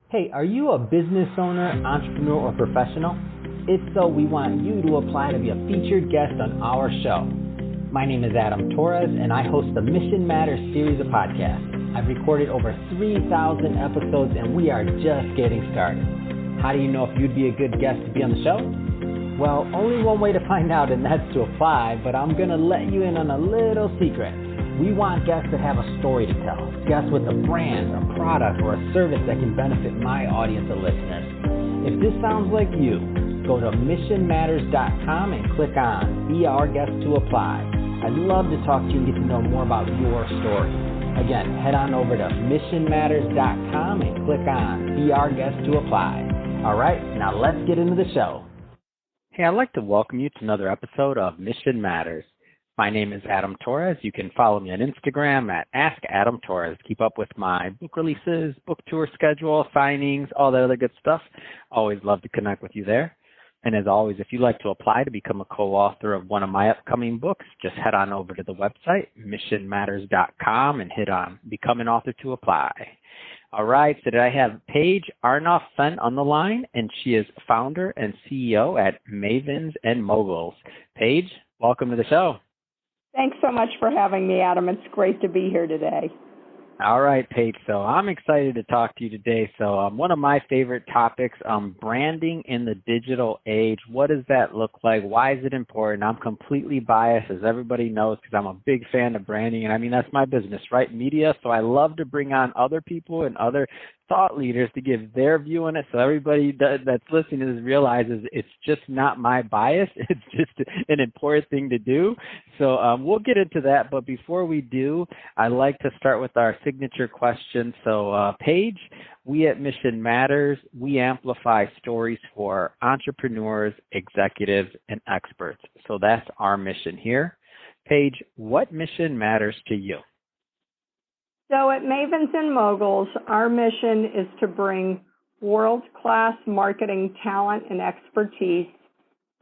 Hey, are you a business owner, entrepreneur, or professional? If so, we want you to apply to be a featured guest on our show. My name is Adam Torres, and I host the Mission Matters series of podcasts. I've recorded over 3,000 episodes, and we are just getting started. How do you know if you'd be a good guest to be on the show? Well, only one way to find out, and that's to apply, but I'm going to let you in on a little secret. We want guests that have a story to tell, guests with a brand, a product, or a service that can benefit my audience of listeners. If this sounds like you, go to missionmatters.com and click on Be Our Guest to apply. I'd love to talk to you and get to know more about your story. Again, head on over to missionmatters.com and click on Be Our Guest to apply. All right, now let's get into the show. Hey, I'd like to welcome you to another episode of Mission Matters. My name is Adam Torres. You can follow me on Instagram at AskAdamTorres. Keep up with my book releases, book tour schedule, signings, all that other good stuff. Always love to connect with you there. And as always, if you'd like to apply to become a co-author of one of my upcoming books, just head on over to the website, missionmatters.com, and hit on Become an Author to apply. All right, so today I have Paige Arnof-Fenn on the line, and she is founder and CEO at Mavens and Moguls. Paige, welcome to the show. Thanks so much for having me, Adam. It's great to be here today. All right, Paige. So I'm excited to talk to you today. So one of my favorite topics, branding in the digital age. What does that look like? Why is it important? I'm completely biased, as everybody knows, because I'm a big fan of branding. And I mean, that's my business, right? Media. So I love to bring on other people and other thought leaders to give their view on it, so everybody that's listening realizes it's just not my bias. It's just an important thing to do. So we'll get into that. But before we do, I like to start with our signature question. So Paige, we at Mission Matters, we amplify stories for entrepreneurs, executives, and experts. So that's our mission here. Paige, what mission matters to you? So at Mavens and Moguls, our mission is to bring world-class marketing talent and expertise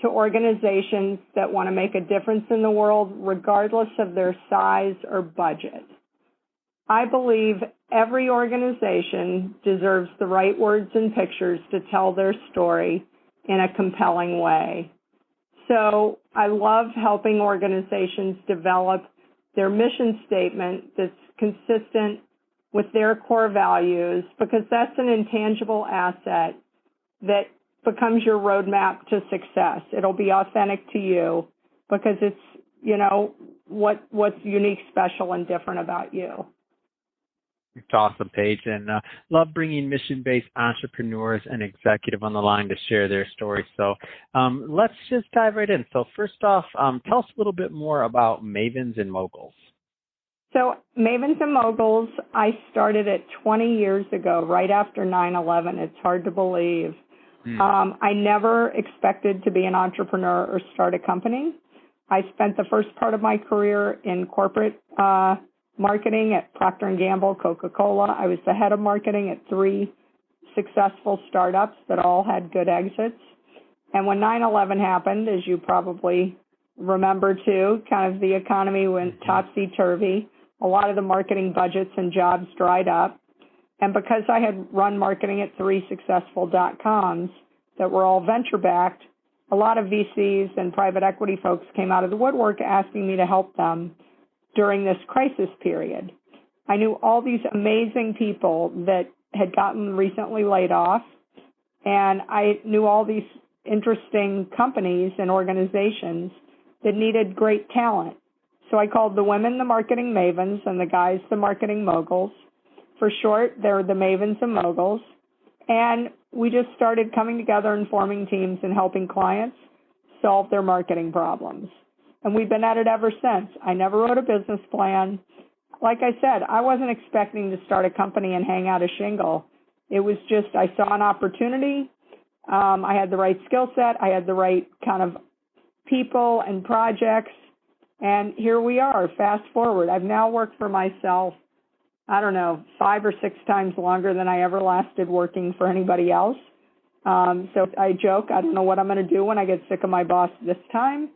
to organizations that want to make a difference in the world, regardless of their size or budget. I believe every organization deserves the right words and pictures to tell their story in a compelling way. So I love helping organizations develop their mission statement that's consistent with their core values, because that's an intangible asset that becomes your roadmap to success. It'll be authentic to you because it's, you know, what's unique, special, and different about you. It's awesome, Paige, and love bringing mission-based entrepreneurs and executive on the line to share their stories. So let's just dive right in. So first off, tell us a little bit more about Mavens and Moguls. So Mavens and Moguls, I started it 20 years ago, right after 9/11. It's hard to believe. I never expected to be an entrepreneur or start a company. I spent the first part of my career in corporate marketing at Procter & Gamble, Coca-Cola. I was the head of marketing at 3 successful startups that all had good exits. And when 9/11 happened, as you probably remember too, kind of the economy went topsy-turvy. A lot of the marketing budgets and jobs dried up. And because I had run marketing at 3 successful .coms that were all venture-backed, a lot of VCs and private equity folks came out of the woodwork asking me to help them during this crisis period. I knew all these amazing people that had gotten recently laid off, and I knew all these interesting companies and organizations that needed great talent. So I called the women the marketing mavens and the guys the marketing moguls. For short, they're the Mavens and Moguls. And we just started coming together and forming teams and helping clients solve their marketing problems. And we've been at it ever since. I never wrote a business plan. Like I said, I wasn't expecting to start a company and hang out a shingle. It was just I saw an opportunity. I had the right skill set. I had the right kind of people and projects. And here we are, fast forward. I've now worked for myself, 5 or 6 times longer than I ever lasted working for anybody else. So I joke, I don't know what I'm going to do when I get sick of my boss this time.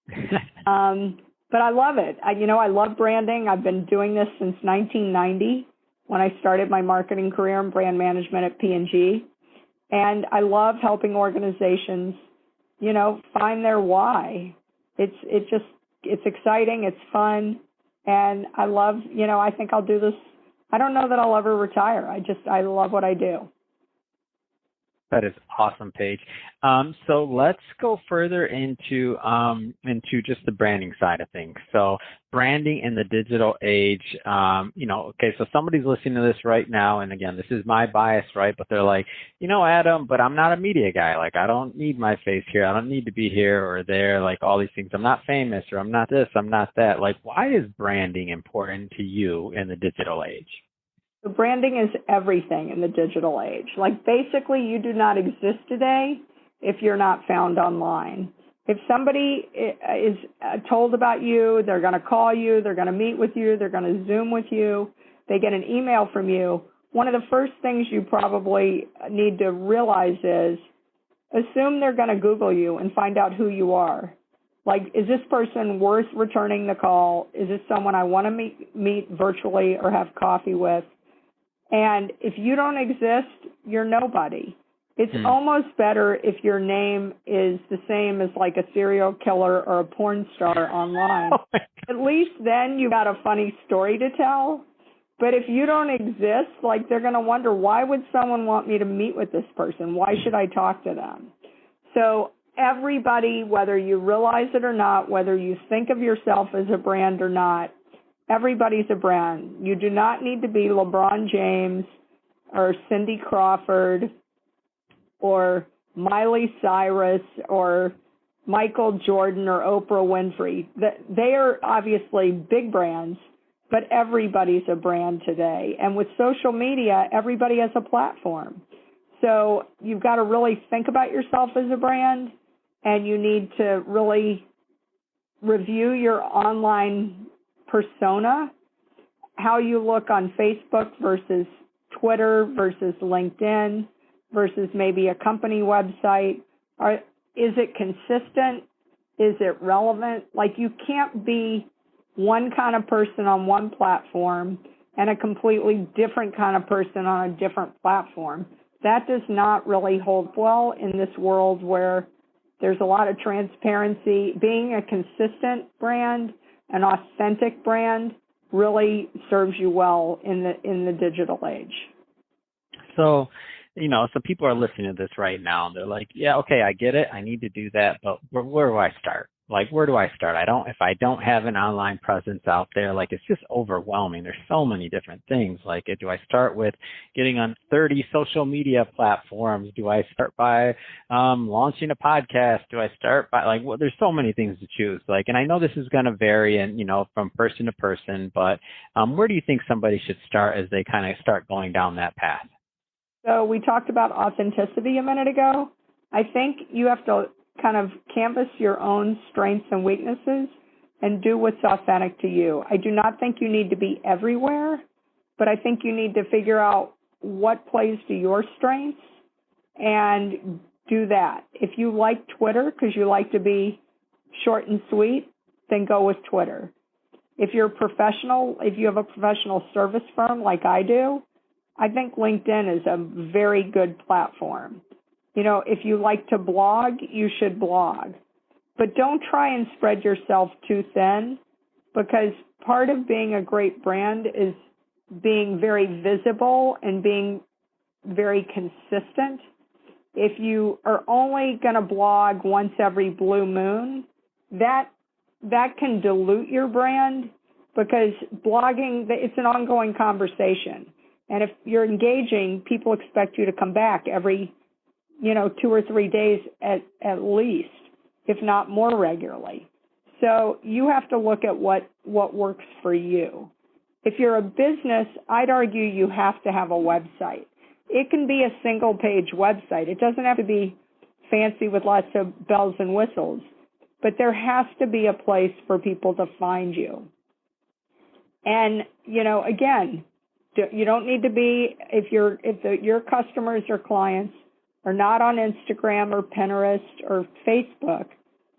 But I love it. I love branding. I've been doing this since 1990. when I started my marketing career in brand management at P&G. And I love helping organizations, find their why. It's exciting, it's fun, and I love, I think I'll do this. I don't know that I'll ever retire. I love what I do. That is awesome, Paige. So let's go further into just the branding side of things. So branding in the digital age, okay, so somebody's listening to this right now, and again, this is my bias, right? But they're like, Adam, but I'm not a media guy. Like, I don't need my face here. I don't need to be here or there, like all these things. I'm not famous, or I'm not this, I'm not that. Like, why is branding important to you in the digital age? So branding is everything in the digital age. Like, basically, you do not exist today if you're not found online. If somebody is told about you, they're going to call you, they're going to meet with you, they're going to Zoom with you, they get an email from you, one of the first things you probably need to realize is assume they're going to Google you and find out who you are. Like, is this person worth returning the call? Is this someone I want to meet virtually or have coffee with? And if you don't exist, you're nobody. It's almost better if your name is the same as like a serial killer or a porn star online. At least then you got a funny story to tell. But if you don't exist, like, they're going to wonder, why would someone want me to meet with this person? Why should I talk to them? So everybody, whether you realize it or not, whether you think of yourself as a brand or not, everybody's a brand. You do not need to be LeBron James or Cindy Crawford or Miley Cyrus or Michael Jordan or Oprah Winfrey. They are obviously big brands, but everybody's a brand today. And with social media, everybody has a platform. So you've got to really think about yourself as a brand, and you need to really review your online persona, how you look on Facebook versus Twitter versus LinkedIn versus maybe a company website. Is it consistent? Is it relevant? Like, you can't be one kind of person on one platform and a completely different kind of person on a different platform. That does not really hold well in this world where there's a lot of transparency. Being a consistent brand, an authentic brand, really serves you well in the digital age. So, so people are listening to this right now, and they're like, yeah, okay, I get it. I need to do that, but where do I start? Like, where do I start? If I don't have an online presence out there, like, it's just overwhelming. There's so many different things. Like, do I start with getting on 30 social media platforms? Do I start by launching a podcast? Do I start by, there's so many things to choose. Like, and I know this is going to vary and, from person to person, but where do you think somebody should start as they kind of start going down that path? So we talked about authenticity a minute ago. I think you have to kind of canvas your own strengths and weaknesses and do what's authentic to you. I do not think you need to be everywhere, but I think you need to figure out what plays to your strengths and do that. If you like Twitter because you like to be short and sweet, then go with Twitter. If you're professional, if you have a professional service firm like I do, I think LinkedIn is a very good platform. If you like to blog, you should blog. But don't try and spread yourself too thin, because part of being a great brand is being very visible and being very consistent. If you are only going to blog once every blue moon, that can dilute your brand, because blogging, it's an ongoing conversation. And if you're engaging, people expect you to come back every 2 or 3 days at least, if not more regularly. So you have to look at what works for you. If you're a business, I'd argue you have to have a website. It can be a single-page website. It doesn't have to be fancy with lots of bells and whistles, but there has to be a place for people to find you. And, again, you don't need to be, if your customers or clients are not on Instagram or Pinterest or Facebook,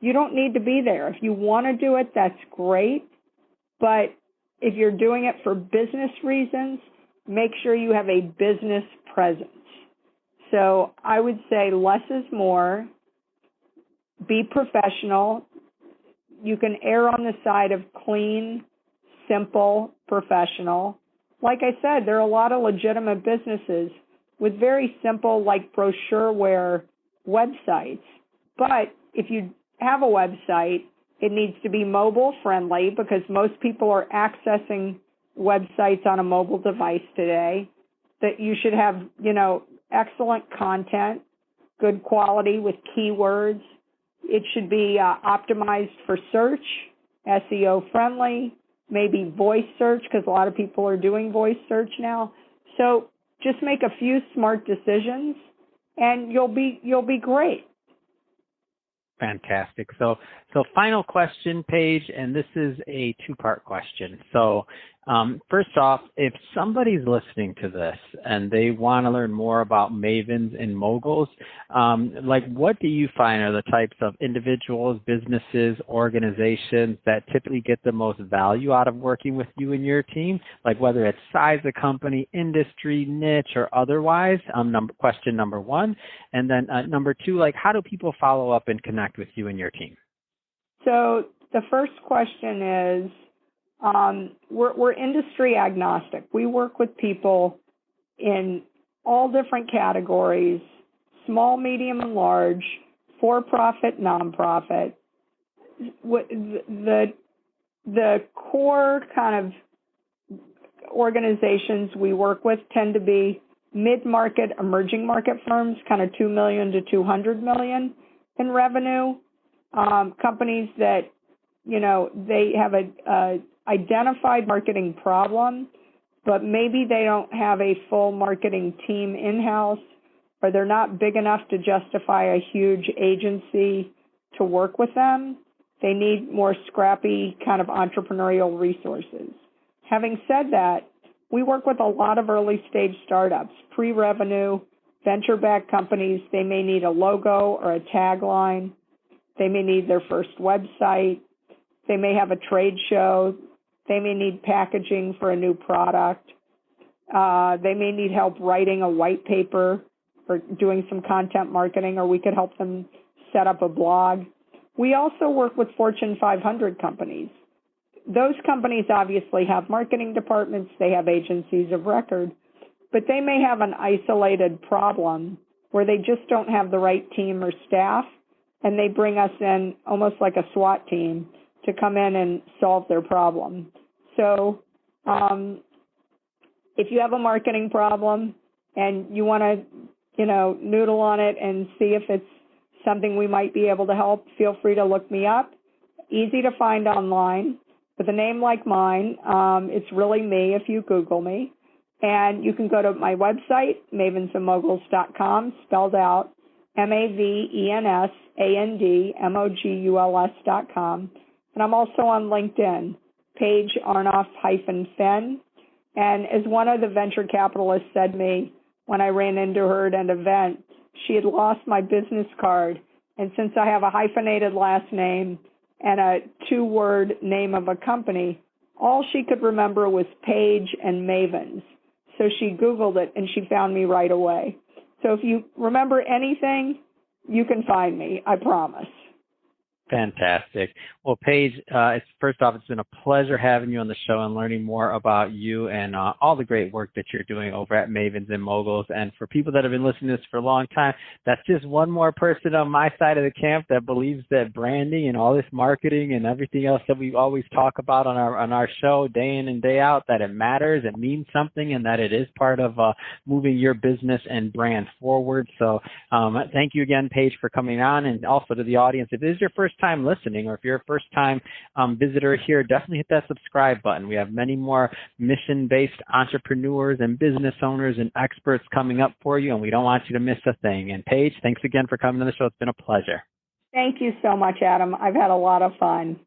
you don't need to be there. If you want to do it, that's great. But if you're doing it for business reasons, make sure you have a business presence. So I would say less is more. Be professional. You can err on the side of clean, simple, professional. Like I said, there are a lot of legitimate businesses with very simple, like brochureware websites. But if you have a website, it needs to be mobile friendly because most people are accessing websites on a mobile device today. That you should have, excellent content, good quality with keywords. It should be optimized for search, SEO friendly, maybe voice search because a lot of people are doing voice search now. So just make a few smart decisions and you'll be great. Fantastic. So final question, Paige, and this is a two-part question. So first off, if somebody's listening to this and they want to learn more about Mavens and Moguls, what do you find are the types of individuals, businesses, organizations that typically get the most value out of working with you and your team? Like whether it's size of company, industry, niche, or otherwise, question number one. And then number two, how do people follow up and connect with you and your team? So the first question is, we're industry agnostic. We work with people in all different categories, small, medium, and large, for-profit, nonprofit. The core kind of organizations we work with tend to be mid-market, emerging market firms, kind of $2 million to $200 million in revenue. Companies that, they have a identified marketing problem, but maybe they don't have a full marketing team in-house, or they're not big enough to justify a huge agency to work with them. They need more scrappy kind of entrepreneurial resources. Having said that, we work with a lot of early-stage startups, pre-revenue, venture-backed companies. They may need a logo or a tagline. They may need their first website. They may have a trade show. They may need packaging for a new product. They may need help writing a white paper or doing some content marketing, or we could help them set up a blog. We also work with Fortune 500 companies. Those companies obviously have marketing departments. They have agencies of record, but they may have an isolated problem where they just don't have the right team or staff, and they bring us in almost like a SWAT team to come in and solve their problem. So if you have a marketing problem and you want to, noodle on it and see if it's something we might be able to help, feel free to look me up. Easy to find online. With a name like mine, it's really me if you Google me. And you can go to my website, mavensandmoguls.com, spelled out MAVENSANDMOGULS.com. And I'm also on LinkedIn, Paige Arnof-Fenn. And as one of the venture capitalists said to me when I ran into her at an event, she had lost my business card. And since I have a hyphenated last name and a two-word name of a company, all she could remember was Paige and Mavens. So she Googled it and she found me right away. So if you remember anything, you can find me, I promise. Fantastic. Well, Paige, first off, it's been a pleasure having you on the show and learning more about you and all the great work that you're doing over at Mavens and Moguls. And for people that have been listening to this for a long time, that's just one more person on my side of the camp that believes that branding and all this marketing and everything else that we always talk about on our show day in and day out, that it matters, it means something, and that it is part of moving your business and brand forward. So thank you again, Paige, for coming on, and also to the audience. If this is your first time listening, or if you're a first time visitor here, definitely hit that subscribe button. We have many more mission-based entrepreneurs and business owners and experts coming up for you, and we don't want you to miss a thing. And Paige, thanks again for coming to the show. It's been a pleasure. Thank you so much, Adam. I've had a lot of fun.